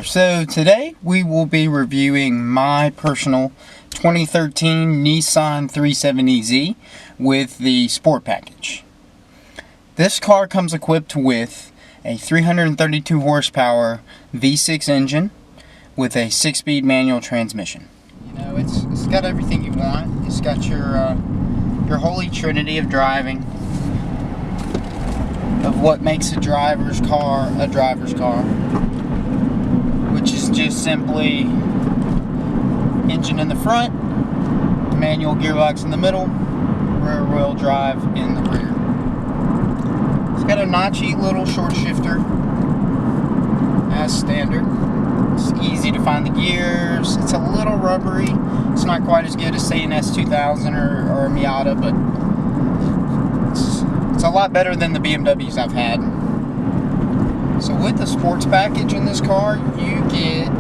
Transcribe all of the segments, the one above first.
there. So today we will be reviewing my personal 2013 Nissan 370z with the Sport Package. This car comes equipped with a 332 horsepower V6 engine with a 6-speed manual transmission. You know, it's got everything you want. It's got your holy trinity of driving, of what makes a driver's car, which is just simply engine in the front, manual gearbox in the middle, rear wheel drive in the rear. It's got a notchy little short shifter as standard. It's easy to find the gears. It's a little rubbery. It's not quite as good as, say, an S2000 or a Miata, but it's a lot better than the BMWs I've had. So with the sports package in this car, you get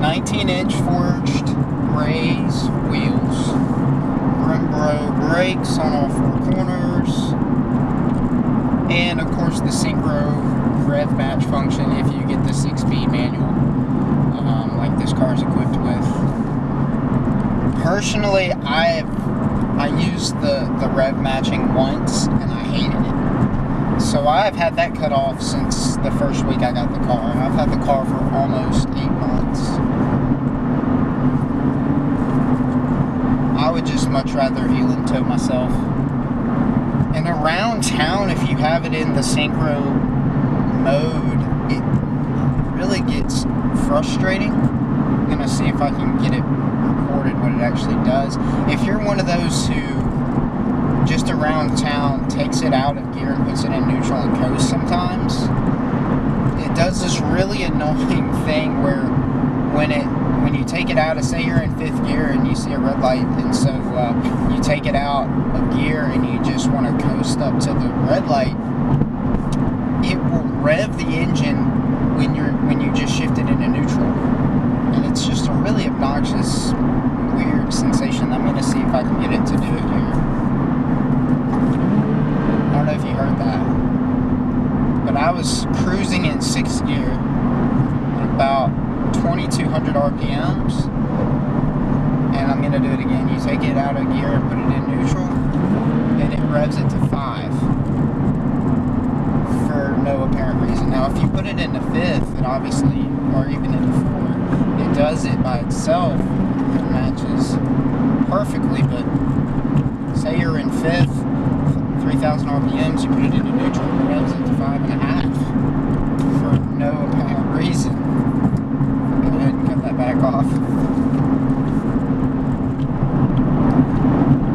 19-inch forged raised wheels, Brembo brakes on all four corners, and of course the synchro rev match function if you get the 6-speed manual, like this car is equipped with. Personally, I used the rev matching once and I hated it. So I've had that cut off since the first week I got the car. I've had the car for almost 8 months. I would just much rather heel and toe myself. And around town, if you have it in the synchro mode, it really gets frustrating. I'm gonna see if I can get it recorded what it actually does. If you're one of those who just around town takes it out of gear and puts it in neutral and coast sometimes, it does this really annoying thing where when you take it out, say you're in 5th gear and you see a red light, and so you take it out of gear and you just want to coast up to the red light, it will rev the engine when you just shift it into neutral, and it's just a really obnoxious, weird sensation. I'm going to see if I can get it to do it here. I don't know if you heard that, but I was cruising in 6th gear at about 2200 RPMs, and I'm going to do it again. You take it out of gear and put it in neutral, and it revs it to 5 for no apparent reason. Now if you put it into 5th, it obviously, or even into 4th, it does it by itself. It matches perfectly, but say you're in 5th, 3000 RPMs, you put it into neutral, it revs it to 5.5 for no apparent reason. Go ahead and cut that back off.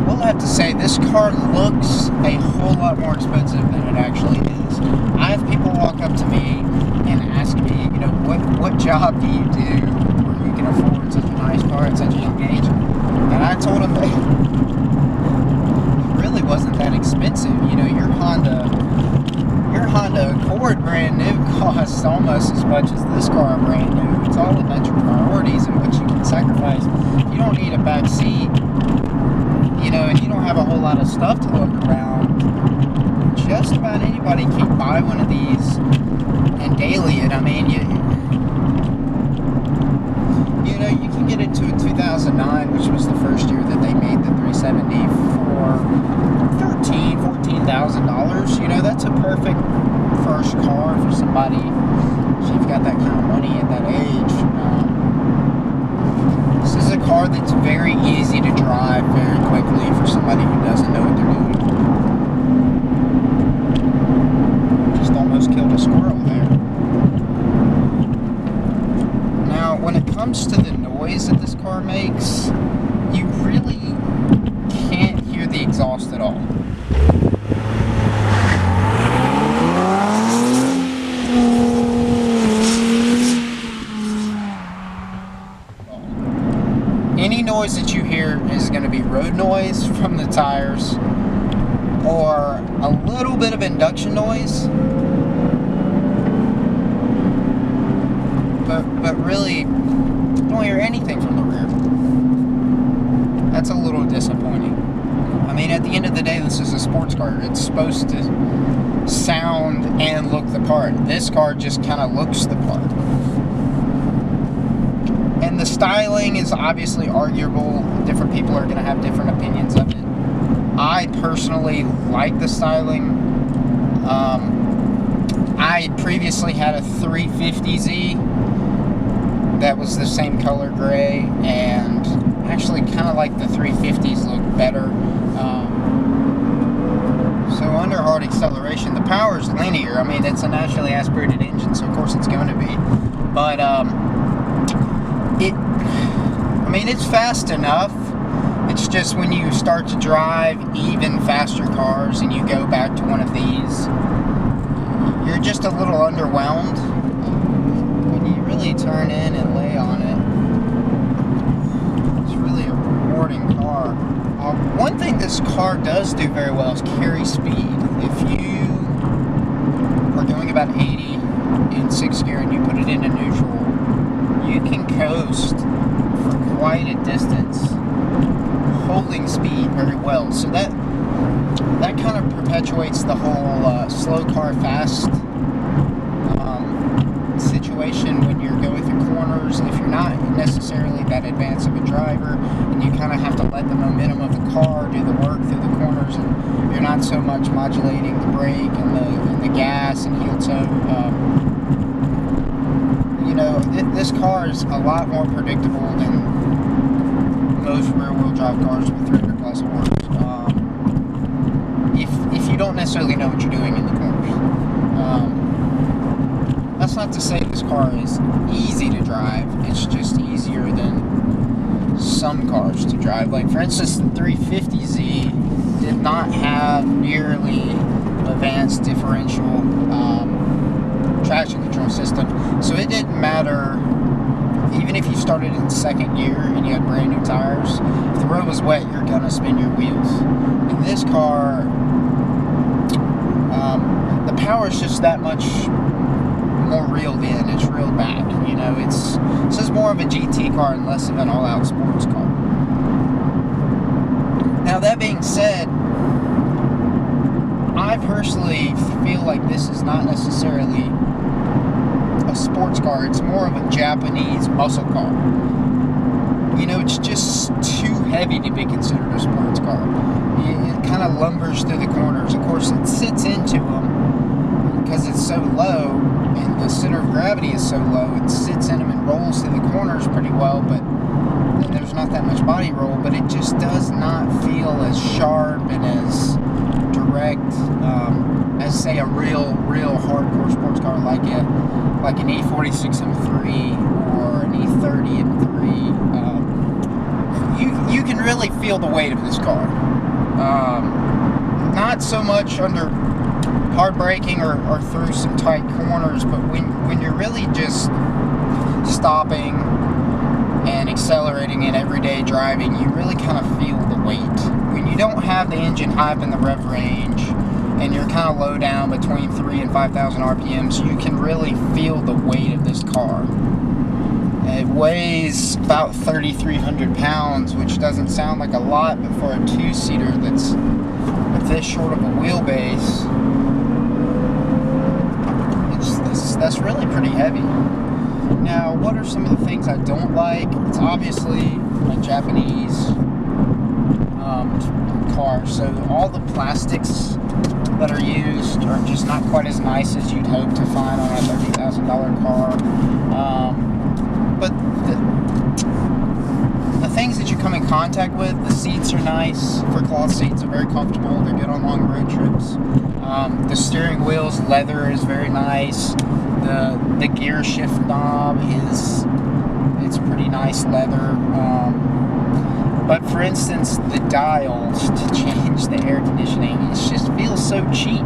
We'll have to say this car looks a whole lot more expensive than it actually is. I have people walk up to me and ask me, you know, what job do you do where you can afford such a nice car at such a young age? And I told them that it really wasn't that expensive. You know, your Honda Accord brand new costs almost as much as this car brand new. It's all about your priorities and what you can sacrifice. You don't need a back seat, you know, and you don't have a whole lot of stuff to look around. Just about anybody can buy one of these and daily it. I mean, you know, you can get it to a 2009, which was the first year that they made the 370 for $14,000. You know, that's a perfect first car for somebody if you've got that kind of money at that age. This is a car that's very easy to drive very quickly for somebody who doesn't know what they're doing. Just almost killed a squirrel there. Now, when it comes to the noise that this car makes, you really can't hear the exhaust at all. Any noise that you hear is going to be road noise from the tires or a little bit of induction noise, but really don't hear anything from the rear. That's a little disappointing. I mean, at the end of the day, this is a sports car. It's supposed to sound and look the part. This car just kind of looks the part. And the styling is obviously arguable. Different people are going to have different opinions of it. I personally like the styling. I previously had a 350Z that was the same color gray, and actually kind of like the 350s look better. So under hard acceleration, the power is linear. I mean, it's a naturally aspirated engine, so of course it's going to be. But it's fast enough. It's just when you start to drive even faster cars and you go back to one of these, you're just a little underwhelmed. When you really turn in and lay on it, it's really a rewarding car. One thing this car does do very well is carry speed. If you are going about 80 in 6th gear and you put it into neutral, you can coast for quite a distance, holding speed very well. So that kind of perpetuates the whole slow car fast situation when you're going through corners. If you're not necessarily that advanced of a driver, and you kind of have to let the momentum of the car do the work through the corners, and you're not so much modulating the brake and the gas and heel toe. This car is a lot more predictable than most rear-wheel drive cars with 300 plus horse. If you don't necessarily know what you're doing in the corners. That's not to say this car is easy to drive. It's just easier than some cars to drive. Like, for instance, the 350Z did not have nearly advanced differential traction control system, so it didn't matter. Even if you started in 2nd gear and you had brand new tires, if the road was wet, you're gonna spin your wheels. In this car, the power is just that much more reeled in. It's reeled back. This is more of a GT car and less of an all-out sports car. Now, that being said, I personally feel like this is not necessarily a sports car. It's more of a Japanese muscle car. It's just too heavy to be considered a sports car. It kind of lumbers through the corners. Of course, it sits into them because it's so low, and the center of gravity is so low. It sits in them and rolls through the corners pretty well, but there's not that much body roll. But it just does not feel as sharp and as direct as, say, a real hardcore sports car like an E46 M3 or an E30 M3. You can really feel the weight of this car. Not so much under hard braking or through some tight corners, but when you're really just stopping and accelerating in everyday driving, you really kind of feel the weight. When you don't have the engine high up in the rev range and you're kind of low down between 3,000 and 5,000 RPMs, you can really feel the weight of this car. It weighs about 3,300 pounds, which doesn't sound like a lot, but for a two-seater that's this short of a wheelbase, that's really pretty heavy. Now, what are some of the things I don't like? It's obviously a Japanese car, so all the plastics that are used are just not quite as nice as you'd hope to find on a $30,000 car. But the things that you come in contact with, the seats are nice. For cloth seats, they're very comfortable. They're good on long road trips. The steering wheel's leather is very nice. The gear shift knob it's pretty nice leather. But for instance, the dials to change the air conditioning, it just feels so cheap.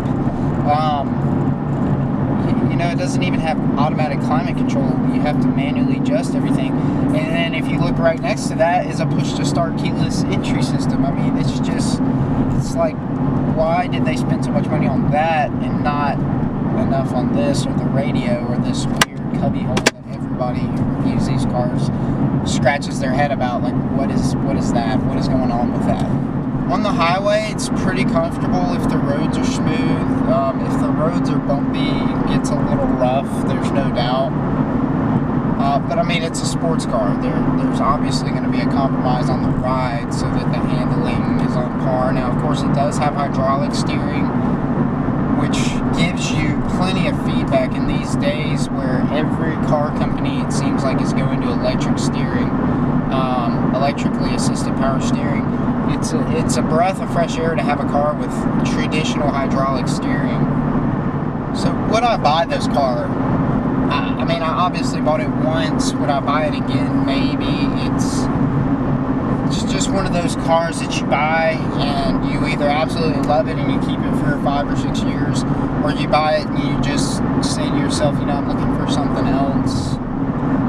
It doesn't even have automatic climate control. You have to manually adjust everything. And then if you look right next to that is a push-to-start keyless entry system. I mean, it's like, why did they spend so much money on that and not enough on this or the radio or this weird cubby hole that everybody who reviews these cars scratches their head about? Like, what is that? What is going on with that? On the highway, it's pretty comfortable if the roads are smooth. If the roads are bumpy, it gets a little rough, there's no doubt. But I mean, it's a sports car. There's obviously going to be a compromise on the ride so that the handling is on par. Now, of course, it does have hydraulic steering, which gives you plenty of feedback in these days where every car company, it seems like, is going to electric steering, electrically assisted power steering. It's a breath of fresh air to have a car with traditional hydraulic steering. So would I buy this car? I mean, I obviously bought it once. Would I buy it again? Maybe. It's just one of those cars that you buy and you either absolutely love it and you keep it for 5 or 6 years, or you buy it and you just say to yourself, you know, I'm looking for something else.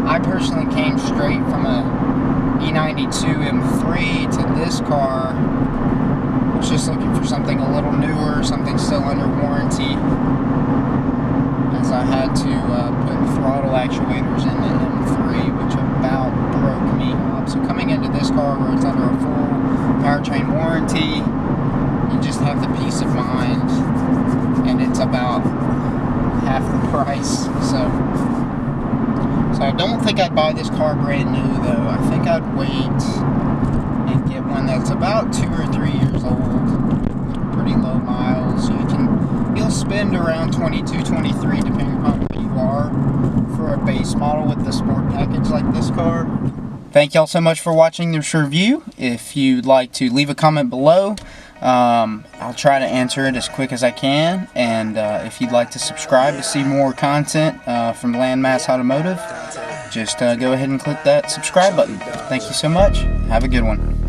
I personally came straight from a E92 M3 to this car. I was just looking for something a little newer, something still under warranty, as I had to put throttle actuators in the M3, which about broke me. So coming into this car where it's under a full powertrain warranty, you just have the peace of mind, and it's about half the price. So I don't think I'd buy this car brand new, though. I think I'd wait and get one that's about 2 or 3 years old, pretty low miles. You'll spend around 22, 23, depending upon where you are, for a base model with the sport package like this car. Thank y'all so much for watching this review. If you'd like to leave a comment below, I'll try to answer it as quick as I can. And if you'd like to subscribe to see more content from Landmass Automotive, just go ahead and click that subscribe button. Thank you so much. Have a good one.